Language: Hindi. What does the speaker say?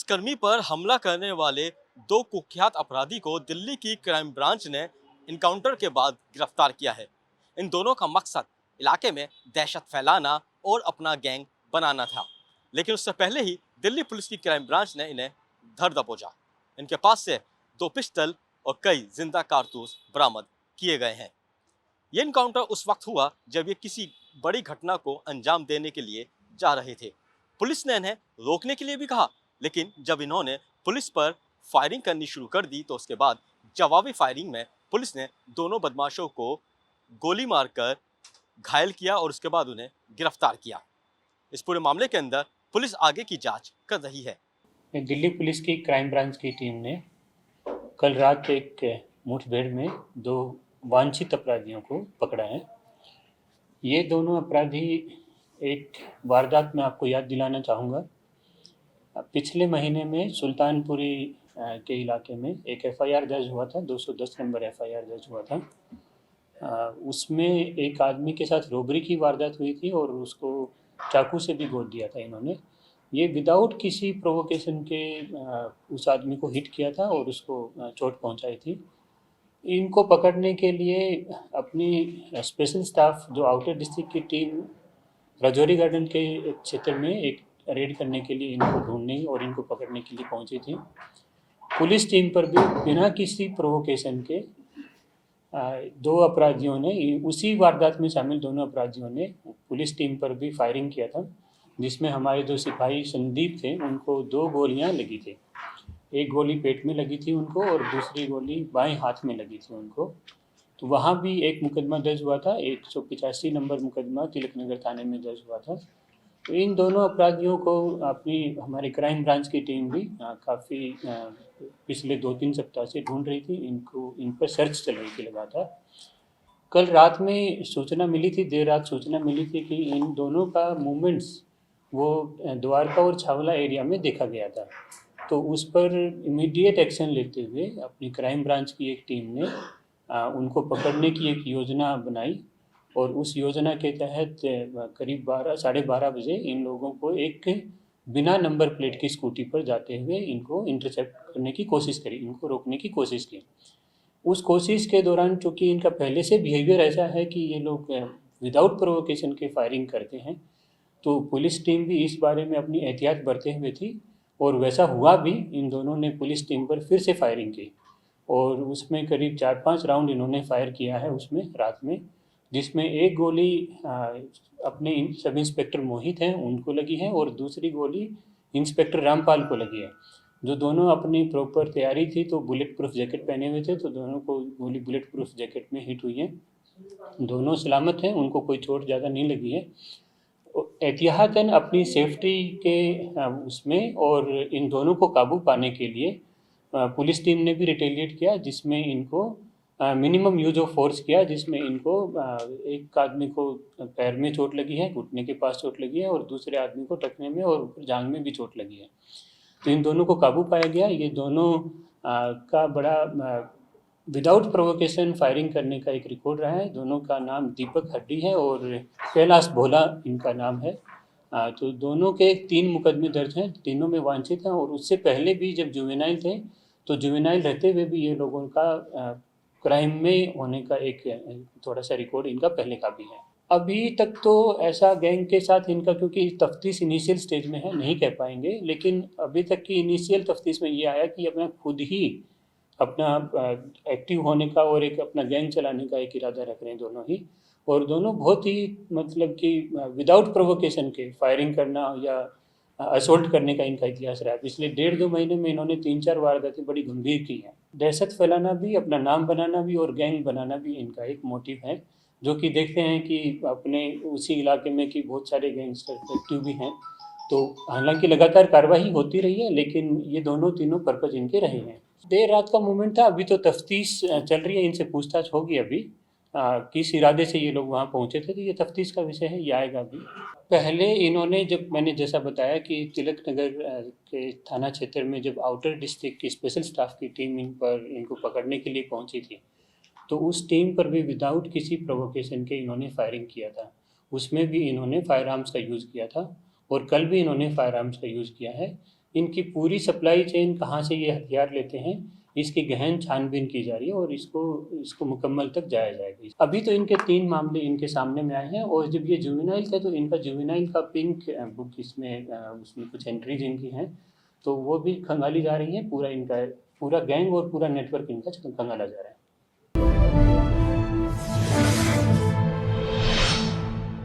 पुलिसकर्मी पर हमला करने वाले दो कुख्यात अपराधी को दिल्ली की क्राइम ब्रांच ने इनकाउंटर के बाद गिरफ्तार किया है। इन दोनों का मकसद इलाके में दहशत फैलाना और अपना गैंग बनाना था, लेकिन उससे पहले ही दिल्ली पुलिस की क्राइम ब्रांच ने इन्हें धर दबोचा। इनके पास से 2 पिस्टल और कई जिंदा कारतूस बरामद किए गए हैं। ये इनकाउंटर उस वक्त हुआ जब ये किसी बड़ी घटना को अंजाम देने के लिए जा रहे थे। पुलिस ने इन्हें रोकने के लिए भी कहा, लेकिन जब इन्होंने पुलिस पर फायरिंग करनी शुरू कर दी तो उसके बाद जवाबी फायरिंग में पुलिस ने दोनों बदमाशों को गोली मारकर घायल किया और उसके बाद उन्हें गिरफ्तार किया। इस पूरे मामले के अंदर पुलिस आगे की जांच कर रही है। दिल्ली पुलिस की क्राइम ब्रांच की टीम ने कल रात एक मुठभेड़ में दो वांछित अपराधियों को पकड़ा है। ये दोनों अपराधी एक वारदात में आपको याद दिलाना चाहूँगा। पिछले महीने में सुल्तानपुरी के इलाके में एक एफआईआर दर्ज हुआ था, 210 नंबर एफआईआर दर्ज हुआ था। उसमें एक आदमी के साथ रोबरी की वारदात हुई थी और उसको चाकू से भी गोद दिया था इन्होंने। ये विदाउट किसी प्रोवोकेशन के उस आदमी को हिट किया था और उसको चोट पहुंचाई थी। इनको पकड़ने के लिए अपनी स्पेशल स्टाफ जो आउटर डिस्ट्रिक्ट की टीम राजौरी गार्डन के क्षेत्र में एक रेड करने के लिए इनको ढूंढने और इनको पकड़ने के लिए पहुंची थी। पुलिस टीम पर भी बिना किसी प्रोवोकेशन के दो अपराधियों ने, उसी वारदात में शामिल दोनों अपराधियों ने पुलिस टीम पर भी फायरिंग किया था, जिसमें हमारे जो सिपाही संदीप थे उनको 2 गोलियां लगी थी। एक गोली पेट में लगी थी उनको और दूसरी गोली बाएं हाथ में लगी थी उनको। तो वहाँ भी एक मुकदमा दर्ज हुआ था, 185 नंबर मुकदमा तिलक नगर थाने में दर्ज हुआ था। तो इन दोनों अपराधियों को अपनी हमारी क्राइम ब्रांच की टीम भी काफ़ी पिछले 2-3 सप्ताह से ढूंढ रही थी। इन पर सर्च चल रही थी लगातार। कल रात में सूचना मिली थी, देर रात सूचना मिली थी कि इन दोनों का मूवमेंट्स वो द्वारका और छावला एरिया में देखा गया था। तो उस पर इमीडिएट एक्शन लेते हुए अपनी क्राइम ब्रांच की एक टीम ने उनको पकड़ने की एक योजना बनाई और उस योजना के तहत करीब 12-12:30 बजे इन लोगों को एक बिना नंबर प्लेट की स्कूटी पर जाते हुए इनको इंटरसेप्ट करने की कोशिश करी, इनको रोकने की कोशिश की। उस कोशिश के दौरान चूँकि इनका पहले से बिहेवियर ऐसा है कि ये लोग विदाउट प्रोवोकेशन के फायरिंग करते हैं, तो पुलिस टीम भी इस बारे में अपनी एहतियात बरते हुए थी और वैसा हुआ भी। इन दोनों ने पुलिस टीम पर फिर से फायरिंग की और उसमें करीब 4-5 राउंड इन्होंने फायर किया है उसमें रात में, जिसमें एक गोली अपने सब इंस्पेक्टर मोहित हैं उनको लगी है और दूसरी गोली इंस्पेक्टर रामपाल को लगी है। जो दोनों अपनी प्रॉपर तैयारी थी तो बुलेट प्रूफ जैकेट पहने हुए थे, तो दोनों को गोली बुलेट प्रूफ जैकेट में हिट हुई है। दोनों सलामत हैं, उनको कोई चोट ज़्यादा नहीं लगी है। एहतियातन अपनी सेफ्टी के उसमें और इन दोनों को काबू पाने के लिए पुलिस टीम ने भी रिटेलिएट किया, जिसमें इनको मिनिमम यूज ऑफ फोर्स किया, जिसमें इनको एक आदमी को पैर में चोट लगी है, घुटने के पास चोट लगी है और दूसरे आदमी को टखने में और जांघ में भी चोट लगी है। तो इन दोनों को काबू पाया गया। ये दोनों का बड़ा विदाउट प्रोवोकेशन फायरिंग करने का एक रिकॉर्ड रहा है। दोनों का नाम दीपक हड्डी है और कैलाश भोला इनका नाम है। तो दोनों के 3 मुकदमे दर्ज हैं, तीनों में वांछित हैं और उससे पहले भी जब जुवेनाइल थे तो जुवेनाइल रहते हुए भी ये लोगों का क्राइम में होने का एक थोड़ा सा रिकॉर्ड इनका पहले का भी है। अभी तक तो ऐसा गैंग के साथ इनका, क्योंकि तफ्तीश इनिशियल स्टेज में है, नहीं कह पाएंगे, लेकिन अभी तक की इनिशियल तफ्तीश में ये आया कि अपना खुद ही अपना एक्टिव होने का और एक अपना गैंग चलाने का एक इरादा रख रहे हैं दोनों ही। और दोनों बहुत ही मतलब कि विदाउट प्रोवोकेशन के फायरिंग करना या असोल्ट करने का इनका इतिहास रहा है। पिछले 1.5-2 महीने में इन्होंने 3-4 वारदातें बड़ी गंभीर की हैं। दहशत फैलाना भी, अपना नाम बनाना भी और गैंग बनाना भी इनका एक मोटिव है, जो कि देखते हैं कि अपने उसी इलाके में कि बहुत सारे गैंगस्टर एक्टिव भी हैं। तो हालांकि लगातार कार्रवाई होती रही है, लेकिन ये दोनों तीनों पर्पज इनके रहे हैं। देर रात का मूवमेंट था, अभी तो तफ्तीश चल रही है, इनसे पूछताछ होगी अभी किस इरादे से ये लोग वहाँ पहुँचे थे, तो ये तफ्तीश का विषय है, ये आएगा अभी। पहले इन्होंने, जब मैंने जैसा बताया कि तिलक नगर के थाना क्षेत्र में जब आउटर डिस्ट्रिक्ट की स्पेशल स्टाफ की टीम इनको पकड़ने के लिए पहुंची थी, तो उस टीम पर भी विदाउट किसी प्रोवोकेशन के इन्होंने फायरिंग किया था। उसमें भी इन्होंने फायर आर्म्स का यूज़ किया था और कल भी इन्होंने फायर आर्म्स का यूज़ किया है। इनकी पूरी सप्लाई चेन कहाँ से ये हथियार लेते हैं, इसकी गहन छानबीन की जा रही है और इसको मुकम्मल तक जाया जाएगा। अभी तो इनके 3 मामले इनके सामने में आए हैं और जब ये जुवेनाइल थे तो इनका जुवेनाइल का पिंक बुक इसमें उसमें कुछ एंट्रीज इनकी हैं, तो वो भी खंगाली जा रही हैं। पूरा गैंग और पूरा नेटवर्क इनका खंगाला जा रहा है।